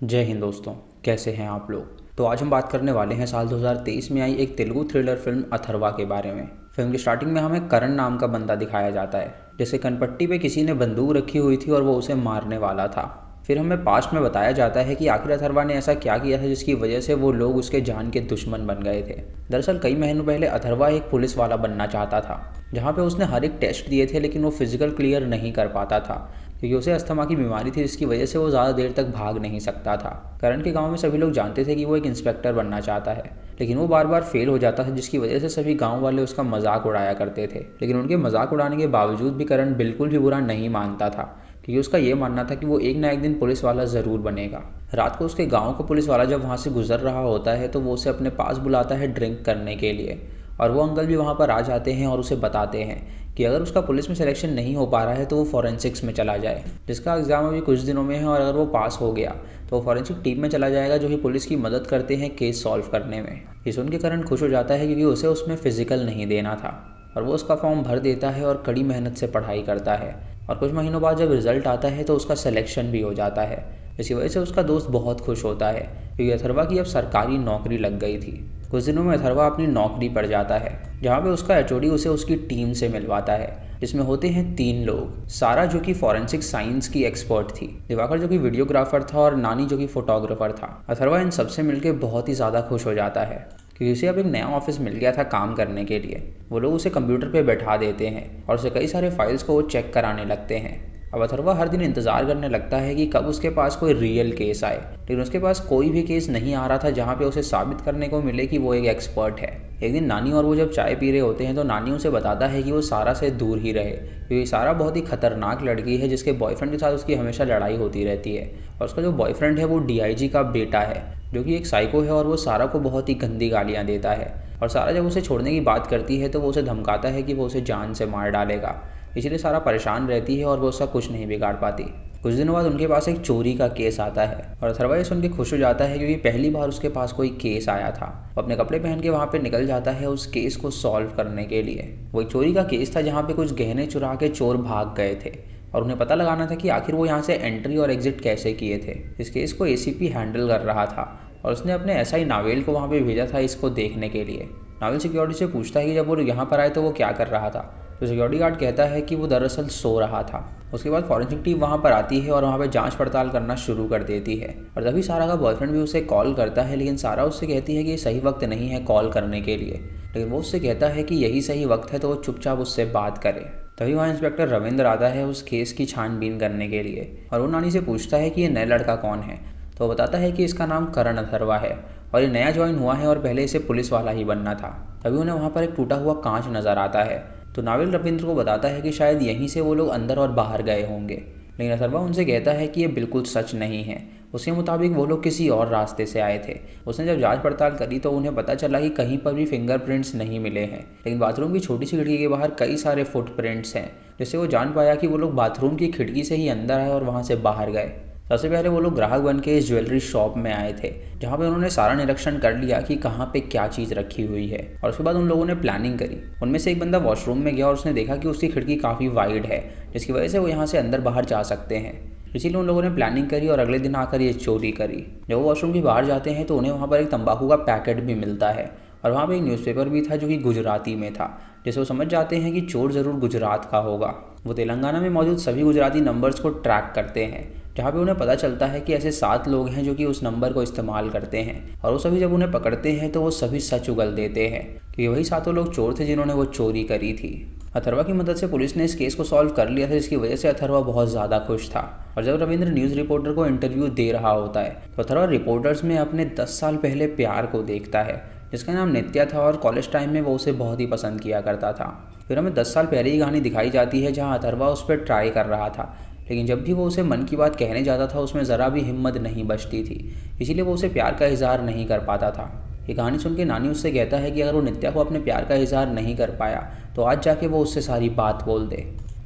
जय हिंद दोस्तों, कैसे हैं आप लोग। तो आज हम बात करने वाले हैं साल 2023 में आई एक तेलुगु थ्रिलर फिल्म अथर्वा के बारे में। फिल्म की स्टार्टिंग में हमें करण नाम का बंदा दिखाया जाता है, जैसे कनपट्टी पे किसी ने बंदूक रखी हुई थी और वो उसे मारने वाला था। फिर हमें पास्ट में बताया जाता है कि आखिर अथर्वा ने ऐसा क्या किया था जिसकी वजह से वो लोग उसके जान के दुश्मन बन गए थे। दरअसल कई महीनों पहले अथर्वा एक पुलिस वाला बनना चाहता था, जहाँ पे उसने हर एक टेस्ट दिए थे, लेकिन वो फिजिकल क्लियर नहीं कर पाता था क्योंकि उसे अस्थमा की बीमारी थी, जिसकी वजह से वो ज़्यादा देर तक भाग नहीं सकता था। करण के गांव में सभी लोग जानते थे कि वो एक इंस्पेक्टर बनना चाहता है, लेकिन वो बार बार फेल हो जाता था, जिसकी वजह से सभी गांव वाले उसका मजाक उड़ाया करते थे। लेकिन उनके मजाक उड़ाने के बावजूद भी करण बिल्कुल भी बुरा नहीं मानता था, क्योंकि उसका ये मानना था कि वो एक ना एक दिन पुलिस वाला ज़रूर बनेगा। रात को उसके गाँव का पुलिस वाला जब वहाँ से गुजर रहा होता है तो वो उसे अपने पास बुलाता है ड्रिंक करने के लिए, और वो अंकल भी वहाँ पर आ जाते हैं और उसे बताते हैं कि अगर उसका पुलिस में सिलेक्शन नहीं हो पा रहा है तो वो फॉरेंसिक्स में चला जाए, जिसका एग्ज़ाम अभी कुछ दिनों में है, और अगर वो पास हो गया तो वो फॉरेंसिक टीम में चला जाएगा जो कि पुलिस की मदद करते हैं केस सॉल्व करने में। ये सुन के करण खुश हो जाता है क्योंकि उसे उसमें फ़िज़िकल नहीं देना था, और वो उसका फॉर्म भर देता है और कड़ी मेहनत से पढ़ाई करता है। और कुछ महीनों बाद जब रिज़ल्ट आता है तो उसका सिलेक्शन भी हो जाता है। इसी वजह से उसका दोस्त बहुत खुश होता है क्योंकि अथर्वा की अब सरकारी नौकरी लग गई थी। कुछ दिनों में अथर्वा अपनी नौकरी पर जाता है, जहाँ पे उसका एचओडी उसे उसकी टीम से मिलवाता है, जिसमें होते हैं 3 लोग। सारा जो कि फॉरेंसिक साइंस की एक्सपर्ट थी, दिवाकर जो कि वीडियोग्राफर था, और नानी जो कि फोटोग्राफर था। अथर्वा इन सबसे मिलकर बहुत ही ज़्यादा खुश हो जाता है क्योंकि उसे अब एक नया ऑफिस मिल गया था काम करने के लिए। वो लोग उसे कंप्यूटर पे बैठा देते हैं और उसे कई सारे फाइल्स को वो चेक कराने लगते हैं। अब अथर्वा हर दिन इंतज़ार करने लगता है कि कब उसके पास कोई रियल केस आए, लेकिन उसके पास कोई भी केस नहीं आ रहा था जहाँ पे उसे साबित करने को मिले कि वो एक एक्सपर्ट है। एक दिन नानी और वो जब चाय पी रहे होते हैं तो नानी उसे बताता है कि वो सारा से दूर ही रहे, क्योंकि सारा बहुत ही खतरनाक लड़की है जिसके बॉयफ्रेंड के साथ उसकी हमेशा लड़ाई होती रहती है। और उसका जो बॉयफ्रेंड है वो डीआईजी का बेटा है, जो कि एक साइको है, और वो सारा को बहुत ही गंदी गालियाँ देता है। और सारा जब उसे छोड़ने की बात करती है तो वो उसे धमकाता है कि वो उसे जान से मार डालेगा। इसलिए सारा परेशान रहती है और वो उसका कुछ नहीं बिगाड़ पाती। कुछ दिनों बाद उनके पास एक चोरी का केस आता है और अथर्वा ये सुन के खुश हो जाता है क्योंकि पहली बार उसके पास कोई केस आया था। वो अपने कपड़े पहन के वहाँ पे निकल जाता है उस केस को सॉल्व करने के लिए। वो एक चोरी का केस था जहाँ पे कुछ गहने चुरा के चोर भाग गए थे, और उन्हें पता लगाना था कि आखिर वो यहाँ से एंट्री और एग्जिट कैसे किए थे। इस केस को एसीपी हैंडल कर रहा था और उसने अपने एसआई नावेल को वहाँ पे भेजा था इसको देखने के लिए। नावेल सिक्योरिटी से पूछता है कि जब वो यहाँ पर आए तो वो क्या कर रहा था, तो सिक्योरिटी गार्ड कहता है कि वो दरअसल सो रहा था। उसके बाद फॉरेंसिक टीम वहाँ पर आती है और वहाँ पर जांच पड़ताल करना शुरू कर देती है, और तभी सारा का बॉयफ्रेंड भी उसे कॉल करता है, लेकिन सारा उससे कहती है कि ये सही वक्त नहीं है कॉल करने के लिए। लेकिन वो उससे कहता है कि यही सही वक्त है, तो वो चुपचाप उससे बात करे। तभी वहाँ इंस्पेक्टर रविंद्र आता है उस केस की छानबीन करने के लिए, और वो नानी से पूछता है कि ये नया लड़का कौन है। तो वो बताता है कि इसका नाम करण अथर्वा है और ये नया ज्वाइन हुआ है और पहले इसे पुलिस वाला ही बनना था। तभी उन्हें वहाँ पर एक टूटा हुआ कांच नज़र आता है, तो नावेल रविंद्र को बताता है कि शायद यहीं से वो लोग अंदर और बाहर गए होंगे। लेकिन अथर्वा उनसे कहता है कि ये बिल्कुल सच नहीं है। उसके मुताबिक वो लोग किसी और रास्ते से आए थे। उसने जब जांच पड़ताल करी तो उन्हें पता चला कि कहीं पर भी फिंगरप्रिंट्स नहीं मिले हैं, लेकिन बाथरूम की छोटी सी खिड़की के बाहर कई सारे फुटप्रिंट्स हैं, जिससे वो जान पाया कि वो लोग बाथरूम की खिड़की से ही अंदर आए और वहाँ से बाहर गए। सबसे पहले वो लोग ग्राहक बन के इस ज्वेलरी शॉप में आए थे, जहाँ पे उन्होंने सारा निरीक्षण कर लिया कि कहाँ पे क्या चीज़ रखी हुई है, और उसके बाद उन लोगों ने प्लानिंग करी। उनमें से एक बंदा वॉशरूम में गया और उसने देखा कि उसकी खिड़की काफ़ी वाइड है, जिसकी वजह से वो यहाँ से अंदर बाहर जा सकते हैं। इसीलिए उन लोगों ने प्लानिंग करी और अगले दिन आकर ये चोरी करी। जब वो वॉशरूम के बाहर जाते हैं तो उन्हें वहाँ पर एक तंबाकू का पैकेट भी मिलता है, और वहाँ पर एक न्यूज़पेपर भी था जो कि गुजराती में था, जिससे वो समझ जाते हैं कि चोर ज़रूर गुजरात का होगा। वो तेलंगाना में मौजूद सभी गुजराती नंबर्स को ट्रैक करते हैं, जहाँ पे उन्हें पता चलता है कि ऐसे 7 लोग हैं जो कि उस नंबर को इस्तेमाल करते हैं, और वो सभी जब उन्हें पकड़ते हैं तो वो सभी सच उगल देते हैं कि वही 7 लोग चोर थे जिन्होंने वो चोरी करी थी। अथर्वा की मदद से पुलिस ने इस केस को सॉल्व कर लिया था, जिसकी वजह से अथर्वा बहुत ज़्यादा खुश था। और जब रविंद्र न्यूज़ रिपोर्टर को इंटरव्यू दे रहा होता है तो अथर्वा रिपोर्टर्स में अपने 10 साल पहले प्यार को देखता है, जिसका नाम नित्या था, और कॉलेज टाइम में वो उसे बहुत ही पसंद किया करता था। फिर हमें 10 साल पहले की कहानी दिखाई जाती है जहाँ अथर्वा उस पर ट्राई कर रहा था, लेकिन जब भी वो उसे मन की बात कहने जाता था उसमें ज़रा भी हिम्मत नहीं बचती थी, इसीलिए वो उसे प्यार का इजहार नहीं कर पाता था। ये कहानी सुन के नानी उससे कहता है कि अगर वो नित्या को अपने प्यार का इजहार नहीं कर पाया तो आज जाके वो उससे सारी बात बोल दे।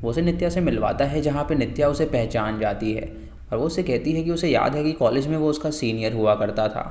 वो उसे नित्या से मिलवाता है जहाँ पे नित्या उसे पहचान जाती है, और वो उससे कहती है कि उसे याद है कि कॉलेज में वो उसका सीनियर हुआ करता था।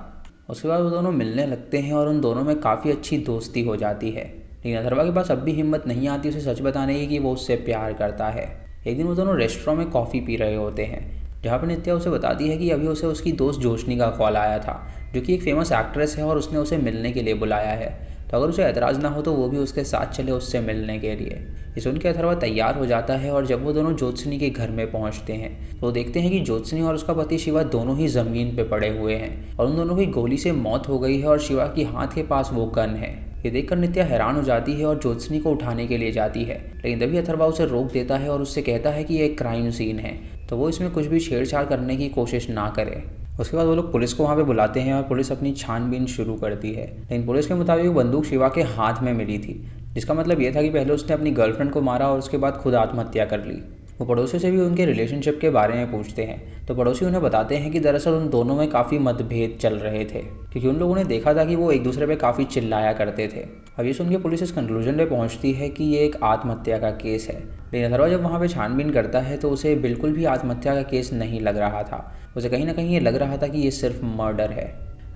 उसके बाद वो दोनों मिलने लगते हैं और उन दोनों में काफ़ी अच्छी दोस्ती हो जाती है, लेकिन अथर्वा के पास अब भी हिम्मत नहीं आती उसे सच बताने की कि वो उससे प्यार करता है। एक दिन वो दोनों रेस्टोरेंट में कॉफ़ी पी रहे होते हैं, जहाँ पर नित्या उसे बताती है कि अभी उसे उसकी दोस्त जोशनी का कॉल आया था, जो कि एक फेमस एक्ट्रेस है और उसने उसे मिलने के लिए बुलाया है। तो अगर उसे ऐतराज़ ना हो तो वो भी उसके साथ चले उससे मिलने के लिए। ये सुन के अथर्वा तैयार हो जाता है और जब वो दोनों ज्योत्सनी के घर में पहुंचते हैं तो देखते हैं कि ज्योत्सनी और उसका पति शिवा दोनों ही ज़मीन पे पड़े हुए हैं और उन दोनों की गोली से मौत हो गई है और शिवा की हाथ के पास वो गन है। ये देखकर नित्या हैरान हो जाती है और ज्योत्सनी को उठाने के लिए जाती है, लेकिन तभी अथर्वा उसे रोक देता है और उससे कहता है कि ये एक क्राइम सीन है, तो वो इसमें कुछ भी छेड़छाड़ करने की कोशिश ना करे। उसके बाद वो लोग पुलिस को वहाँ पे बुलाते हैं और पुलिस अपनी छानबीन शुरू करती है, लेकिन पुलिस के मुताबिक बंदूक शिवा के हाथ में मिली थी, जिसका मतलब ये था कि पहले उसने अपनी गर्लफ्रेंड को मारा और उसके बाद खुद आत्महत्या कर ली। वो पड़ोसी से भी उनके रिलेशनशिप के बारे में पूछते हैं, तो पड़ोसी उन्हें बताते हैं कि दरअसल उन दोनों में काफ़ी मतभेद चल रहे थे, क्योंकि उन लोगों ने देखा था कि वो एक दूसरे पे काफ़ी चिल्लाया करते थे। अब ये सुन के पुलिस इस कंक्लूजन पे पहुंचती है कि ये एक आत्महत्या का केस है, लेकिन अथर्वा जब वहाँ पे छानबीन करता है तो उसे बिल्कुल भी आत्महत्या का केस नहीं लग रहा था। उसे कहीं ना कहीं ये लग रहा था कि ये सिर्फ मर्डर है।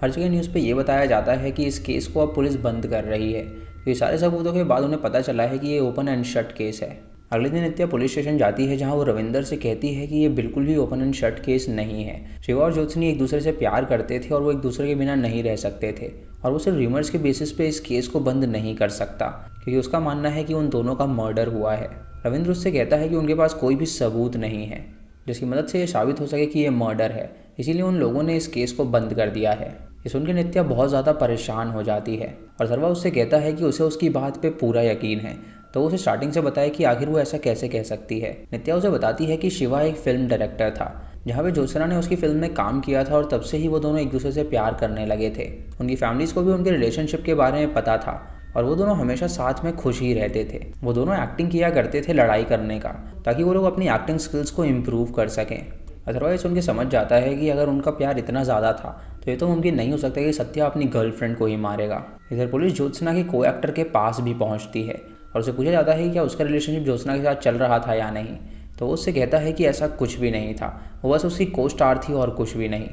हर जगह न्यूज़ पे ये बताया जाता है कि इस केस को अब पुलिस बंद कर रही है, क्योंकि सारे सबूतों के बाद उन्हें पता चला है कि ये ओपन एंड शट केस है। अगले दिन नित्या पुलिस स्टेशन जाती है, जहां वो रविंदर से कहती है कि ये बिल्कुल भी ओपन एंड शट केस नहीं है। शिवा और ज्योत्सनी एक दूसरे से प्यार करते थे और वो एक दूसरे के बिना नहीं रह सकते थे, और वो सिर्फ र्यूमर्स के बेसिस पे इस केस को बंद नहीं कर सकता, क्योंकि उसका मानना है कि उन दोनों का मर्डर हुआ है। रविंद्र उससे कहता है कि उनके पास कोई भी सबूत नहीं है जिसकी मदद से ये साबित हो सके कि ये मर्डर है, इसीलिए उन लोगों ने इस केस को बंद कर दिया है। ये सुनकर नित्या बहुत ज़्यादा परेशान हो जाती है और अथर्वा उससे कहता है कि उसे उसकी बात पे पूरा यकीन है, तो उसे स्टार्टिंग से बताए कि आखिर वो ऐसा कैसे कह सकती है। नित्या उसे बताती है कि शिवा एक फिल्म डायरेक्टर था, जहाँ पे ज्योत्सना ने उसकी फिल्म में काम किया था और तब से ही वो दोनों एक दूसरे से प्यार करने लगे थे। उनकी फैमिलीज़ को भी उनके रिलेशनशिप के बारे में पता था और वो दोनों हमेशा साथ में खुश ही रहते थे। वो दोनों एक्टिंग किया करते थे लड़ाई करने का, ताकि वो लोग अपनी एक्टिंग स्किल्स को इम्प्रूव कर सकें। अथर्वा सुन के समझ जाता है कि अगर उनका प्यार इतना ज़्यादा था तो ये तो मुमकिन नहीं हो सकता कि सत्या अपनी गर्लफ्रेंड को ही मारेगा। इधर पुलिस ज्योत्सना के को एक्टर के पास भी पहुंचती है और उसे पूछा जाता है कि क्या उसका रिलेशनशिप ज्योत्सना के साथ चल रहा था या नहीं, तो वो उससे कहता है कि ऐसा कुछ भी नहीं था, वो बस उसकी को स्टार थी और कुछ भी नहीं।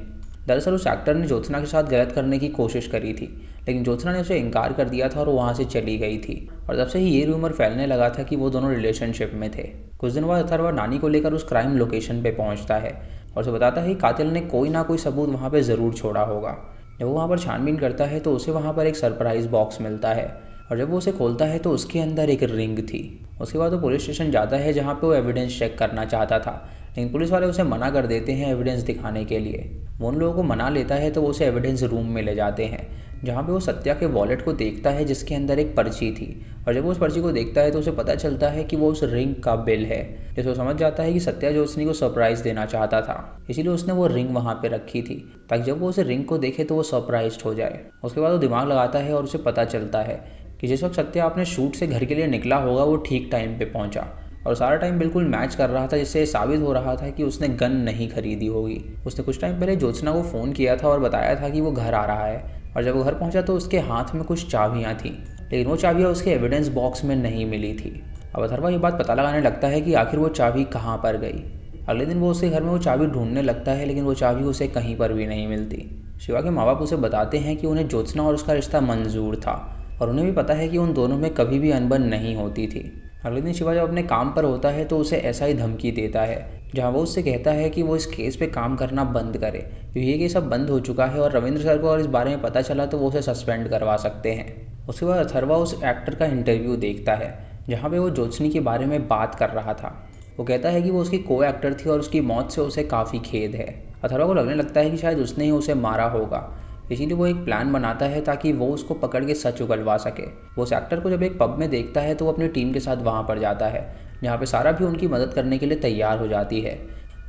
दरअसल उस एक्टर ने ज्योत्सना के साथ गलत करने की कोशिश करी थी, लेकिन ज्योत्सना ने उसे इनकार कर दिया था और वो वहाँ से चली गई थी, और तब से ही ये रूमर फैलने लगा था कि वो दोनों रिलेशनशिप में थे। कुछ दिन बाद अथर्वा नानी को लेकर उस क्राइम लोकेशन पे पहुँचता है और उसे बताता है कि कातिल ने कोई ना कोई सबूत वहाँ पे ज़रूर छोड़ा होगा। जब वो वहाँ पर छानबीन करता है तो उसे वहाँ पर एक सरप्राइज़ बॉक्स मिलता है, और जब वो उसे खोलता है तो उसके अंदर एक रिंग थी। उसके बाद वो पुलिस स्टेशन जाता है, जहाँ पे वो एविडेंस चेक करना चाहता था, लेकिन पुलिस वाले उसे मना कर देते हैं एविडेंस दिखाने के लिए। वो उन लोगों को मना लेता है तो वो उसे एविडेंस रूम में ले जाते हैं, जहाँ पे वो सत्या के वॉलेट को देखता है जिसके अंदर एक पर्ची थी, और जब वो उस पर्ची को देखता है तो उसे पता चलता है कि वो उस रिंग का बिल है। जिससे वो समझ जाता है कि सत्या ज्योत्सनी को सरप्राइज़ देना चाहता था, इसीलिए उसने वो रिंग वहाँ पे रखी थी, ताकि जब वो उस रिंग को देखे तो वो सरप्राइज्ड हो जाए। उसके बाद वो दिमाग लगाता है और उसे पता चलता है कि जिस वक्त सत्या अपने शूट से घर के लिए निकला होगा वो ठीक टाइम पे पहुंचा, और सारा टाइम बिल्कुल मैच कर रहा था, जिससे साबित हो रहा था कि उसने गन नहीं खरीदी होगी। उसने कुछ टाइम पहले ज्योत्सना को फ़ोन किया था और बताया था कि वो घर आ रहा है, और जब वो घर पहुंचा तो उसके हाथ में कुछ चाबियाँ थीं, लेकिन वो चाबियाँ उसके एविडेंस बॉक्स में नहीं मिली थी। अब अथर्वा ये बात पता लगाने लगता है कि आखिर वो चाबी कहाँ पर गई। अगले दिन वो उसके घर में वो चाबी ढूंढने लगता है, लेकिन वो चाबी उसे कहीं पर भी नहीं मिलती। शिवा के माँ बाप उसे बताते हैं कि उन्हें ज्योत्सना और उसका रिश्ता मंजूर था, और उन्हें भी पता है कि उन दोनों में कभी भी अनबन नहीं होती थी। अगले दिन शिवा जब अपने काम पर होता है तो उसे ऐसा ही धमकी देता है, जहां वो उससे कहता है कि वो इस केस पे काम करना बंद करे, क्योंकि ये केस अब बंद हो चुका है और रविंद्र सर को और इस बारे में पता चला तो वो उसे सस्पेंड करवा सकते हैं। उसके बाद अथर्वा उस एक्टर का इंटरव्यू देखता है, जहाँ पे वो ज्योत्सनी के बारे में बात कर रहा था। वो कहता है कि वो उसकी को एक्टर थी और उसकी मौत से उसे काफ़ी खेद है। अथर्वा को लगने लगता है कि शायद उसने ही उसे मारा होगा, इसीलिए वो एक प्लान बनाता है ताकि वो उसको पकड़ के सच उगलवा सके। वो उस एक्टर को जब एक पब में देखता है तो वो अपनी टीम के साथ वहाँ पर जाता है, जहाँ पे सारा भी उनकी मदद करने के लिए तैयार हो जाती है।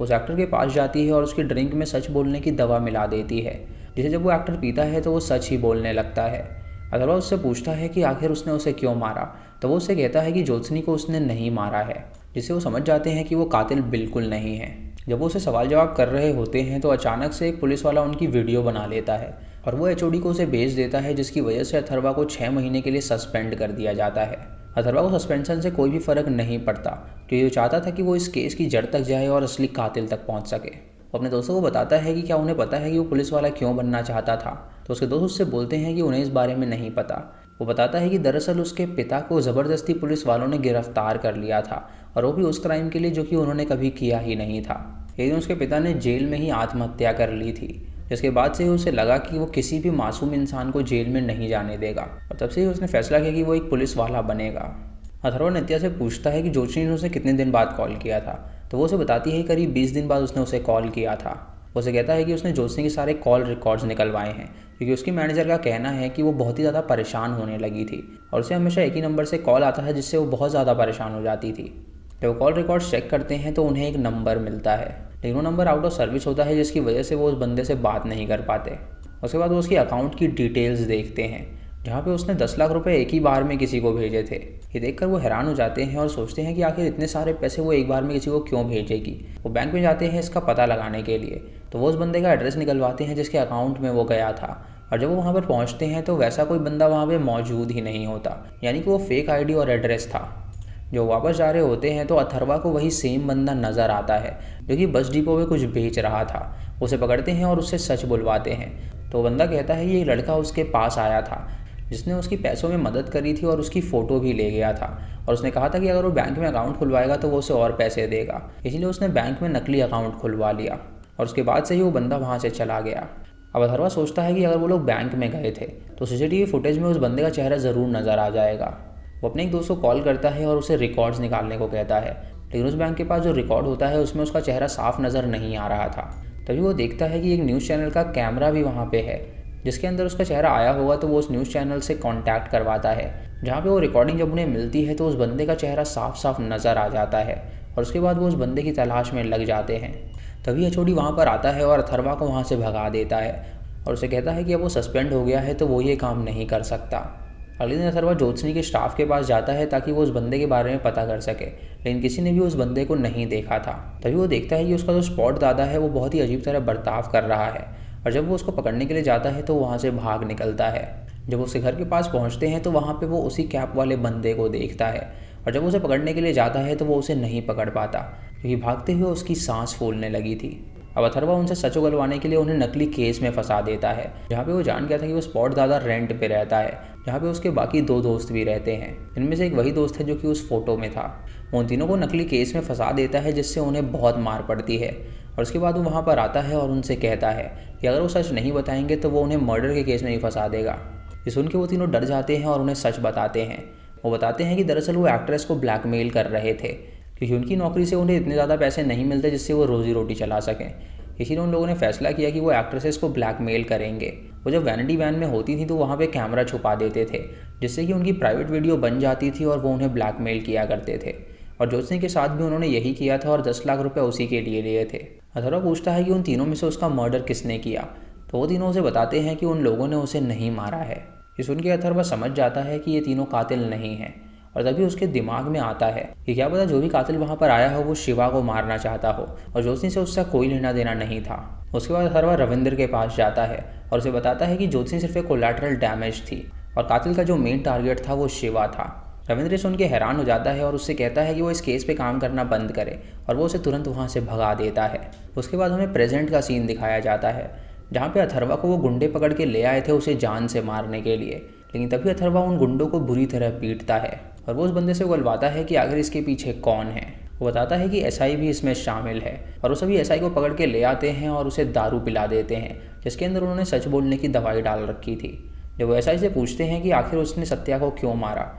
उस एक्टर के पास जाती है और उसकी ड्रिंक में सच बोलने की दवा मिला देती है, जिसे जब वो एक्टर पीता है तो वो सच ही बोलने लगता है। अथर्वा उससे पूछता है कि आखिर उसने उसे क्यों मारा, तो वो उससे कहता है कि ज्योत्सनी को उसने नहीं मारा है, जिससे वो समझ जाते हैं कि वो कातिल बिल्कुल नहीं है। जब वो उसे सवाल जवाब कर रहे होते हैं तो अचानक से एक पुलिस वाला उनकी वीडियो बना लेता है और वो एचओडी को उसे भेज देता है, जिसकी वजह से अथर्वा को 6 महीने के लिए सस्पेंड कर दिया जाता है। अथर्वा को सस्पेंशन से कोई भी फ़र्क नहीं पड़ता, क्योंकि वो चाहता था कि वो इस केस की जड़ तक जाए और असली कातिल तक पहुंच सके। वो अपने दोस्तों को बताता है कि क्या उन्हें पता है कि वो पुलिस वाला क्यों बनना चाहता था, तो उसके दोस्त उससे बोलते हैं कि उन्हें इस बारे में नहीं पता। वो बताता है कि दरअसल उसके पिता को ज़बरदस्ती पुलिस वालों ने गिरफ्तार कर लिया था, और वो भी उस क्राइम के लिए जो कि उन्होंने कभी किया ही नहीं था। लेकिन उसके पिता ने जेल में ही आत्महत्या कर ली थी, जिसके बाद से उसे लगा कि वो किसी भी मासूम इंसान को जेल में नहीं जाने देगा और तब से ही उसने फैसला किया कि वो एक पुलिस वाला बनेगा। अथर्वा नित्या से पूछता है कि ज्योत्सनी ने उसे कितने दिन बाद कॉल किया था, तो वो उसे बताती है करीब 20 दिन बाद उसने उसे कॉल किया था। वो उसे कहता है कि उसने ज्योत्सनी के सारे कॉल रिकॉर्ड्स निकलवाए हैं, क्योंकि उसकी मैनेजर का कहना है कि वो बहुत ही ज़्यादा परेशान होने लगी थी और उसे हमेशा एक ही नंबर से कॉल आता है, जिससे वो बहुत ज़्यादा परेशान हो जाती थी। जब वो कॉल रिकॉर्ड्स चेक करते हैं तो उन्हें एक नंबर मिलता है, लेकिन वो नंबर आउट ऑफ सर्विस होता है, जिसकी वजह से वो उस बंदे से बात नहीं कर पाते। उसके बाद वो उसकी अकाउंट की डिटेल्स देखते हैं, जहाँ पे उसने 10 लाख रुपए एक ही बार में किसी को भेजे थे। ये देखकर वो हैरान हो जाते हैं और सोचते हैं कि आखिर इतने सारे पैसे वो एक बार में किसी को क्यों भेजेगी। वो बैंक में जाते हैं इसका पता लगाने के लिए, तो वो उस बंदे का एड्रेस निकलवाते हैं जिसके अकाउंट में वो गया था। और जब वो वहाँ पर पहुँचते हैं तो वैसा कोई बंदा वहाँ पर मौजूद ही नहीं होता, यानी कि वो फेक ID और एड्रेस था। जो वापस जा रहे होते हैं तो अथर्वा को वही सेम बंदा नज़र आता है जो कि बस डिपो में कुछ बेच रहा था। उसे पकड़ते हैं और उससे सच बुलवाते हैं। तो बंदा कहता है ये लड़का उसके पास आया था जिसने उसकी पैसों में मदद करी थी और उसकी फ़ोटो भी ले गया था, और उसने कहा था कि अगर वो बैंक में अकाउंट खुलवाएगा तो वो उसे और पैसे देगा। इसलिए उसने बैंक में नकली अकाउंट खुलवा लिया और उसके बाद से ही वो बंदा वहाँ से चला गया। अब अथर्वा सोचता है कि अगर वो लोग बैंक में गए थे तो CCTV फुटेज में उस बंदे का चेहरा ज़रूर नज़र आ जाएगा। वो अपने एक दोस्त को कॉल करता है और उसे रिकॉर्ड्स निकालने को कहता है, लेकिन उस बैंक के पास जो रिकॉर्ड होता है उसमें उसका चेहरा साफ नज़र नहीं आ रहा था। तभी वो देखता है कि एक न्यूज़ चैनल का कैमरा भी वहाँ पे है, जिसके अंदर उसका चेहरा आया होगा। तो वो उस न्यूज़ चैनल से कांटेक्ट करवाता है, जहाँ पे वो रिकॉर्डिंग जब उन्हें मिलती है तो उस बंदे का चेहरा साफ साफ नज़र आ जाता है और उसके बाद वो उस बंदे की तलाश में लग जाते हैं। तभी HOD वहाँ पर आता है और अथर्वा को वहाँ से भगा देता है और उसे कहता है कि अब वो सस्पेंड हो गया है तो वो ये काम नहीं कर सकता। अगले दिन अथर्वा ज्योत्सनी के स्टाफ के पास जाता है ताकि वो उस बंदे के बारे में पता कर सके, लेकिन किसी ने भी उस बंदे को नहीं देखा था। तभी वो देखता है कि उसका जो स्पॉट दादा है वो बहुत ही अजीब तरह बर्ताव कर रहा है, और जब वो उसको पकड़ने के लिए जाता है तो वहाँ से भाग निकलता है। जब उसके घर के पास पहुँचते हैं तो वहाँ पे वो उसी कैप वाले बंदे को देखता है, और जब उसे पकड़ने के लिए जाता है तो वो उसे नहीं पकड़ पाता, क्योंकि भागते हुए उसकी सांस फूलने लगी थी। अब अथर्वा उनसे सच उगलवाने के लिए उन्हें नकली केस में फंसा देता है, जहाँ पे वो जान गया था कि वो स्पॉट दादा रेंट पे रहता है, जहाँ पे उसके बाकी 2 दोस्त भी रहते हैं। इनमें से एक वही दोस्त है जो कि उस फोटो में था। वो उन तीनों को नकली केस में फंसा देता है, जिससे उन्हें बहुत मार पड़ती है। और उसके बाद वो वहाँ पर आता है और उनसे कहता है कि अगर वो सच नहीं बताएंगे तो वो उन्हें मर्डर के केस में ही फंसा देगा। ये सुन के वो तीनों डर जाते हैं और उन्हें सच बताते हैं। वो बताते हैं कि दरअसल वो एक्ट्रेस को ब्लैकमेल कर रहे थे, क्योंकि उनकी नौकरी से उन्हें इतने ज़्यादा पैसे नहीं मिलते जिससे वो रोज़ी रोटी चला सकें। इसीलिए उन लोगों ने फैसला किया कि वो एक्ट्रेसेस को ब्लैकमेल करेंगे। वो जब वैनिटी वैन में होती थी तो वहाँ पे कैमरा छुपा देते थे, जिससे कि उनकी प्राइवेट वीडियो बन जाती थी और वो उन्हें ब्लैकमेल किया करते थे। और ज्योत्सनी के साथ भी उन्होंने यही किया था और 10 लाख रुपये उसी के लिए लिए थे। अथर्वा पूछता है कि उन तीनों में से उसका मर्डर किसने किया, तो वो तीनों उसे बताते हैं कि उन लोगों ने उसे नहीं मारा है। ये सुन के अथर्वा समझ जाता है कि ये तीनों कातिल नहीं हैं, और तभी उसके दिमाग में आता है कि क्या पता जो भी कातिल वहाँ पर आया हो वो शिवा को मारना चाहता हो, और ज्योत्सनी से उसका कोई लेना देना नहीं था। उसके बाद अथर्वा रविंद्र के पास जाता है और उसे बताता है कि ज्योत्सनी सिर्फ एक कोलैटरल डैमेज थी और कातिल का जो मेन टारगेट था वो शिवा था। रविंद्र सुन के हैरान हो जाता है और उससे कहता है कि वो इस केस पे काम करना बंद करे, और वो उसे तुरंत वहाँ से भगा देता है। उसके बाद हमें प्रेजेंट का सीन दिखाया जाता है, जहाँ पे अथर्वा को वो गुंडे पकड़ के ले आए थे उसे जान से मारने के लिए, लेकिन तभी अथर्वा उन गुंडों को बुरी तरह पीटता है और वो उस बंदे से उगलवाता है कि आखिर इसके पीछे कौन है। वो बताता है कि SI भी इसमें शामिल है, और वो सभी SI को पकड़ के ले आते हैं और उसे दारू पिला देते हैं, जिसके अंदर उन्होंने सच बोलने की दवाई डाल रखी थी। जब वो SI से पूछते हैं कि आखिर उसने सत्या को क्यों मारा,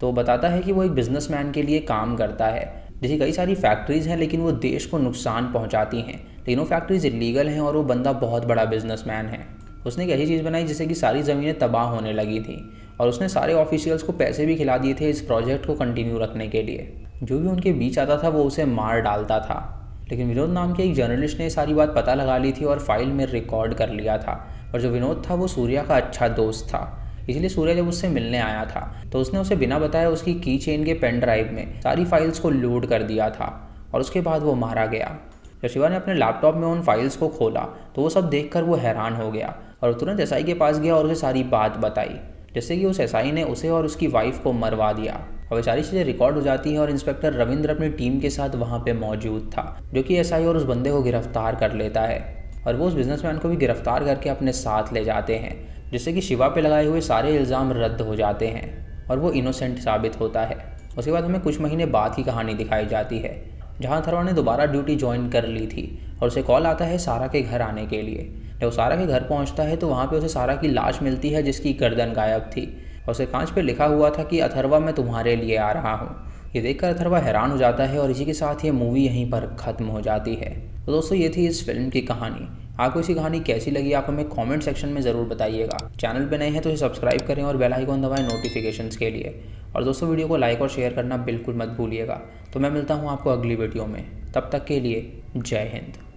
तो वो बताता है कि वो एक बिजनेसमैन के लिए काम करता है, जिसकी कई सारी फैक्ट्रीज़ हैं लेकिन वो देश को नुकसान पहुंचाती हैं, लेकिन वो फैक्ट्रीज इलीगल हैं और वो बंदा बहुत बड़ा बिजनेसमैन है। उसने एक ऐसी चीज़ बनाई जिससे कि सारी ज़मीनें तबाह होने लगी थी, और उसने सारे ऑफिशियल्स को पैसे भी खिला दिए थे इस प्रोजेक्ट को कंटिन्यू रखने के लिए। जो भी उनके बीच आता था वो उसे मार डालता था, लेकिन विनोद नाम के एक जर्नलिस्ट ने सारी बात पता लगा ली थी और फाइल में रिकॉर्ड कर लिया था। और जो विनोद था वो सूर्या का अच्छा दोस्त था, इसलिए सूर्या जब उससे मिलने आया था तो उसने उसे बिना बताए उसकी की चेन के पेन ड्राइव में सारी फाइल्स को लोड कर दिया था, और उसके बाद वो मारा गया। जब शिवा ने अपने लैपटॉप में उन फाइल्स को खोला तो वो सब देखकर वो हैरान हो गया और तुरंत SI के पास गया और उसे सारी बात बताई, जिससे कि उस SI ने उसे और उसकी वाइफ को मरवा दिया। और ये सारी चीज़ें रिकॉर्ड हो जाती हैं और इंस्पेक्टर रविंद्र अपनी टीम के साथ वहाँ पे मौजूद था, जो कि SI और उस बंदे को गिरफ्तार कर लेता है, और वो उस बिजनेसमैन को भी गिरफ्तार करके अपने साथ ले जाते हैं, जिससे कि शिवा पे लगाए हुए सारे इल्ज़ाम रद्द हो जाते हैं और वो इनोसेंट साबित होता है। उसके बाद हमें कुछ महीने बाद की कहानी दिखाई जाती है। जहाँ अथर्वा ने दोबारा ड्यूटी ज्वाइन कर ली थी और उसे कॉल आता है सारा के घर आने के लिए। जब वो सारा के घर पहुँचता है तो वहाँ पे उसे सारा की लाश मिलती है जिसकी गर्दन गायब थी और उसे कांच पे लिखा हुआ था कि अथर्वा मैं तुम्हारे लिए आ रहा हूँ। ये देखकर अथर्वा हैरान हो जाता है और इसी के साथ ये मूवी यहीं पर ख़त्म हो जाती है। तो दोस्तों ये थी इस फिल्म की कहानी। आपको इसी कहानी कैसी लगी आप हमें कमेंट सेक्शन में ज़रूर बताइएगा। चैनल पे नए हैं तो इसे सब्सक्राइब करें और बेल आइकन दबाएं नोटिफिकेशंस के लिए। और दोस्तों वीडियो को लाइक और शेयर करना बिल्कुल मत भूलिएगा। तो मैं मिलता हूँ आपको अगली वीडियो में, तब तक के लिए जय हिंद।